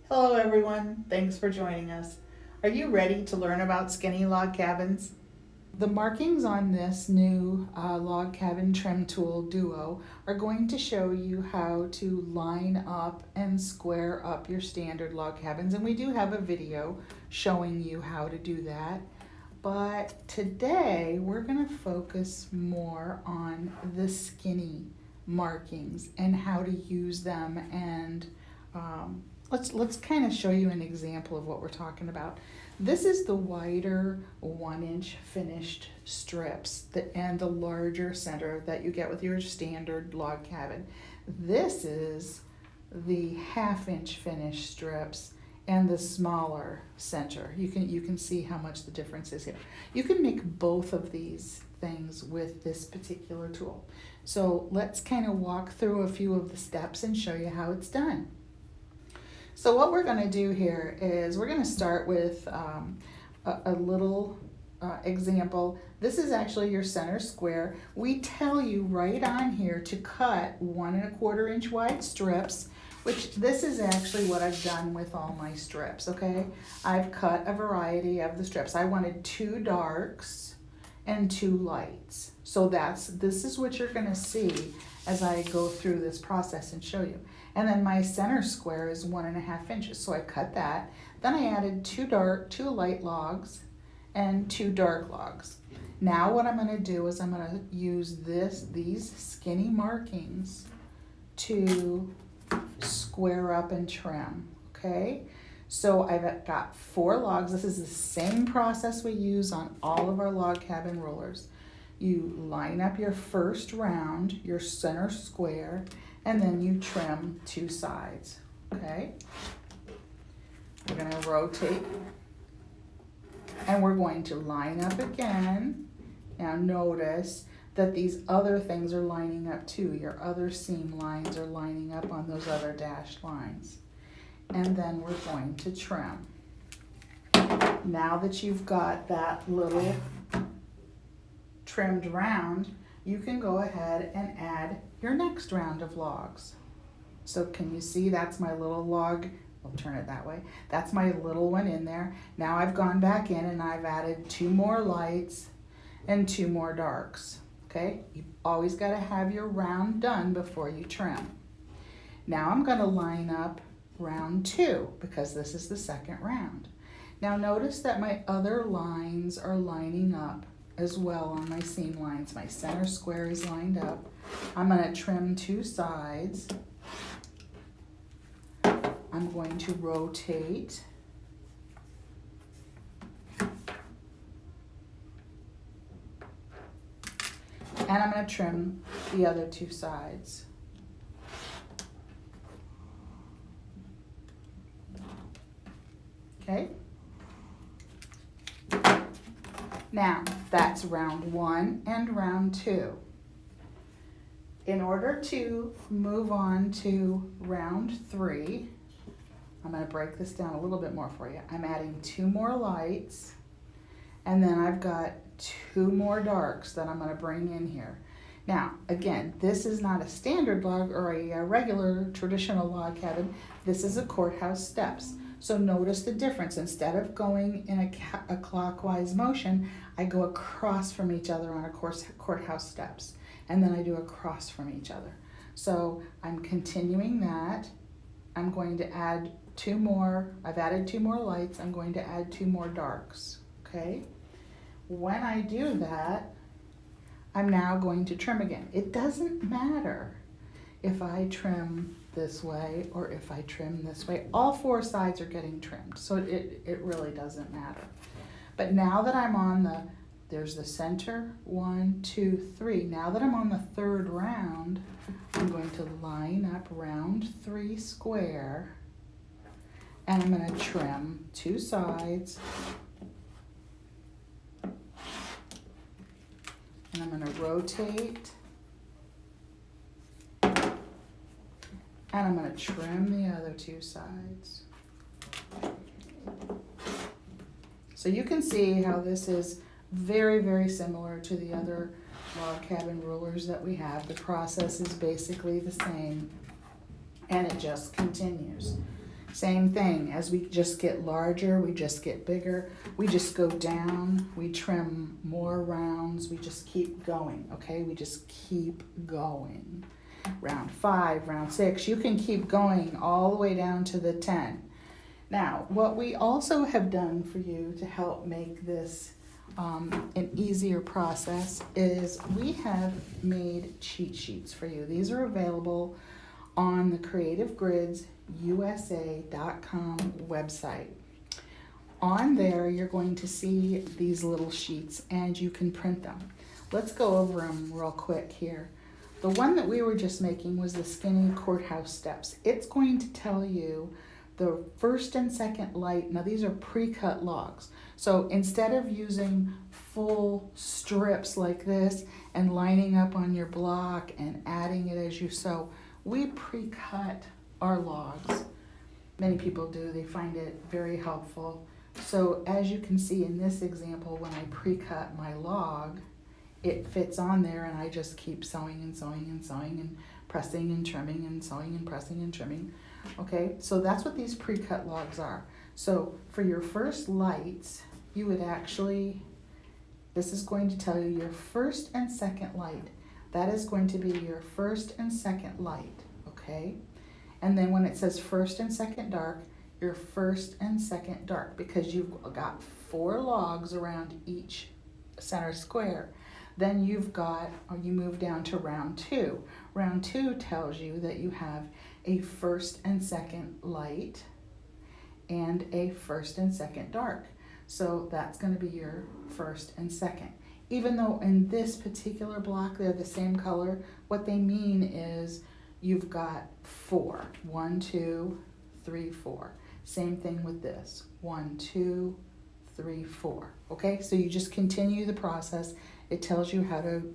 Hello everyone, thanks for joining us. Are you ready to learn about Skinyy Log Cabins? The markings on this new log cabin trim tool duo are going to show you how to line up and square up your standard log cabins, and we do have a video showing you how to do that. But today we're going to focus more on the Skinyy markings and how to use them, and let's kind of show you an example of what we're talking about. This is the wider 1-inch finished strips and the larger center that you get with your standard log cabin. This is the 1/2-inch finished strips and the smaller center. You can see how much the difference is here. You can make both of these things with this particular tool. So let's kind of walk through a few of the steps and show you how it's done. So what we're going to do here is we're going to start with a little example. This is actually your center square. We tell you right on here to cut 1 1/4 inch wide strips, which this is actually what I've done with all my strips, okay? I've cut a variety of the strips. I wanted 2 darks and 2 lights. So this is what you're going to see as I go through this process and show you. And then my center square is 1 1/2 inches, so I cut that. Then I added 2 light logs and 2 dark logs. Now what I'm going to do is I'm going to use these Skinyy markings to square up and trim, okay? So I've got 4 logs. This is the same process we use on all of our log cabin rulers. You line up your first round, your center square, and then you trim 2 sides, okay? We're going to rotate, and we're going to line up again. Now notice that these other things are lining up too. Your other seam lines are lining up on those other dashed lines. And then we're going to trim. Now that you've got that little trimmed round, you can go ahead and add your next round of logs. So can you see that's my little log? I'll turn it that way. That's my little one in there. Now I've gone back in and I've added 2 more lights and 2 more darks. Okay, you always got to have your round done before you trim. Now I'm going to line up round 2 because this is the second round. Now notice that my other lines are lining up as well on my seam lines. My center square is lined up. I'm going to trim 2 sides. I'm going to rotate. And I'm going to trim the other 2 sides. Okay? Now, that's round 1 and round 2. In order to move on to round 3, I'm going to break this down a little bit more for you. I'm adding 2 more lights, and then I've got 2 more darks that I'm going to bring in here. Now, again, this is not a standard log or a regular traditional log cabin. This is a courthouse steps. So notice the difference. Instead of going in a clockwise motion, I go across from each other on a courthouse steps. And then I do across from each other. So I'm continuing that. I'm going to add 2 more. I've added 2 more lights. I'm going to add 2 more darks, okay? When I do that, I'm now going to trim again. It doesn't matter if I trim this way or if I trim this way. All 4 sides are getting trimmed, so it really doesn't matter. But now that I'm on there's the center, 1, 2, 3. Now that I'm on the 3rd round, I'm going to line up round 3 square, and I'm going to trim 2 sides. And I'm going to rotate, and I'm going to trim the other 2 sides. So you can see how this is very, very similar to the other log cabin rulers that we have. The process is basically the same, and it just continues. Same thing, as we just get larger, we just get bigger, we just go down, we trim more rounds, we just keep going, okay? We just keep going. Round 5, round 6, you can keep going all the way down to the 10. Now, what we also have done for you to help make this an easier process is we have made cheat sheets for you. These are available on the creativegridsusa.com website. On there, you're going to see these little sheets and you can print them. Let's go over them real quick here. The one that we were just making was the Skinyy courthouse steps. It's going to tell you the first and second light. Now these are pre-cut logs. So instead of using full strips like this and lining up on your block and adding it as you sew, we pre-cut our logs. Many people do, they find it very helpful. So as you can see in this example, when I pre-cut my log, it fits on there and I just keep sewing and sewing and sewing and pressing and trimming and sewing and pressing and trimming. Okay, so that's what these pre-cut logs are. So for your first lights, you would actually, this is going to tell you your first and second light. That is going to be your first and second light, okay? And then when it says first and second dark, your first and second dark, because you've got 4 logs around each center square. Then you've got, or you move down to round 2. Round 2 tells you that you have a first and second light and a first and second dark. So that's going to be your first and second. Even though in this particular block they're the same color, what they mean is you've got 4. 1, 2, 3, 4. Same thing with this. 1, 2, 3, 4. Okay, so you just continue the process. It tells you how to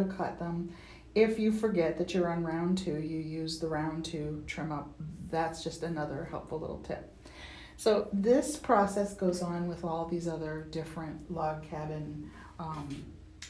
cut them. If you forget that you're on round 2, you use the round 2 trim up. That's just another helpful little tip. So this process goes on with all these other different log cabin,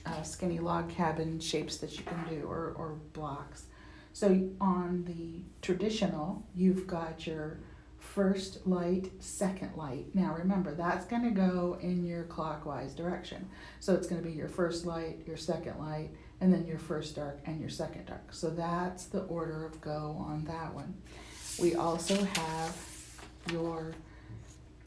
Skinyy Log Cabin shapes that you can do, or blocks. So on the traditional, you've got your first light, second light. Now remember, that's going to go in your clockwise direction. So it's going to be your first light, your second light, and then your first dark and your second dark. So that's the order of go on that one. We also have your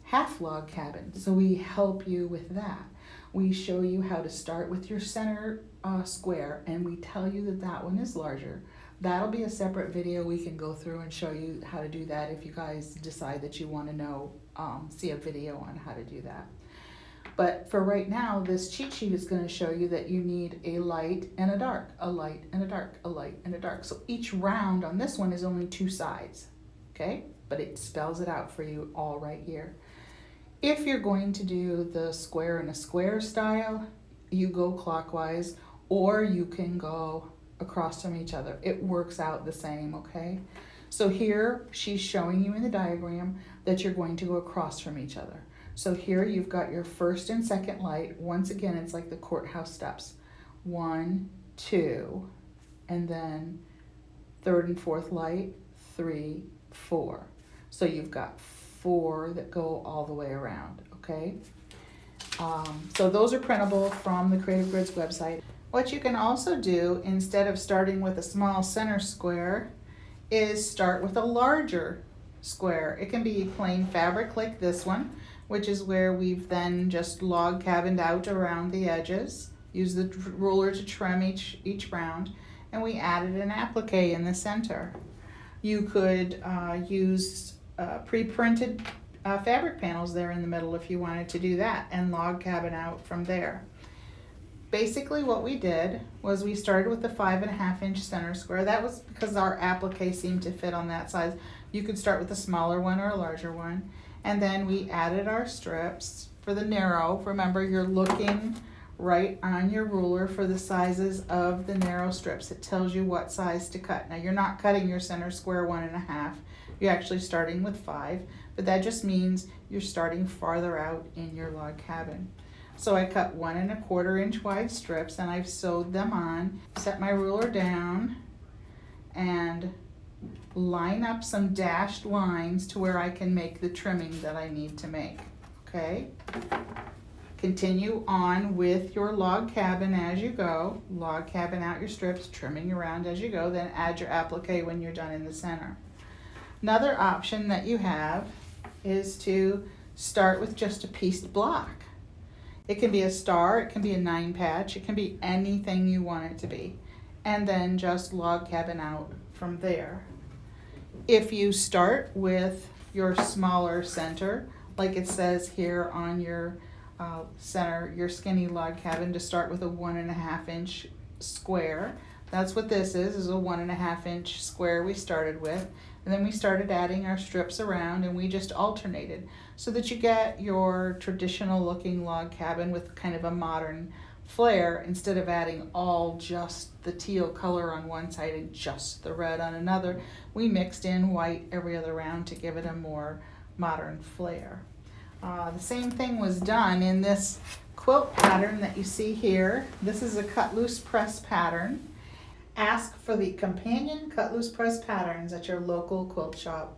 half log cabin. So we help you with that. We show you how to start with your center square, and we tell you that that one is larger. That'll be a separate video. We can go through and show you how to do that if you guys decide that you want to know, see a video on how to do that. But for right now, this cheat sheet is going to show you that you need a light and a dark, a light and a dark, a light and a dark. So each round on this one is only 2 sides, okay? But it spells it out for you all right here. If you're going to do the square in a square style, you go clockwise, or you can go across from each other. It works out the same, okay? So here she's showing you in the diagram that you're going to go across from each other. So here you've got your first and second light. Once again, it's like the courthouse steps. 1, 2, and then third and fourth light, 3, 4. So you've got 4 that go all the way around, okay? So those are printable from the Creative Grids website. What you can also do, instead of starting with a small center square, is start with a larger square. It can be plain fabric like this one, which is where we've then just log cabined out around the edges. Use the ruler to trim each round, and we added an applique in the center. You could use pre-printed fabric panels there in the middle if you wanted to do that, and log cabin out from there. Basically what we did was we started with the 5.5 inch center square. That was because our applique seemed to fit on that size. You could start with a smaller one or a larger one. And then we added our strips for the narrow. Remember, you're looking right on your ruler for the sizes of the narrow strips. It tells you what size to cut. Now you're not cutting your center square 1.5. You're actually starting with 5, but that just means you're starting farther out in your log cabin. So I cut 1.25 inch wide strips and I've sewed them on, set my ruler down, and line up some dashed lines to where I can make the trimming that I need to make, okay? Continue on with your log cabin as you go. Log cabin out your strips, trimming around as you go, then add your applique when you're done in the center. Another option that you have is to start with just a pieced block. It can be a star, it can be a 9 patch, it can be anything you want it to be. And then just log cabin out from there. If you start with your smaller center, like it says here on your center, your Skinyy Log Cabin, to start with a 1.5 inch square. That's what this is a 1.5 inch square we started with. And then we started adding our strips around, and we just alternated so that you get your traditional looking log cabin with kind of a modern flair, instead of adding all just the teal color on one side and just the red on another. We mixed in white every other round to give it a more modern flair. The same thing was done in this quilt pattern that you see here. This is a cut loose press pattern. Ask for the companion cut loose press patterns at your local quilt shop.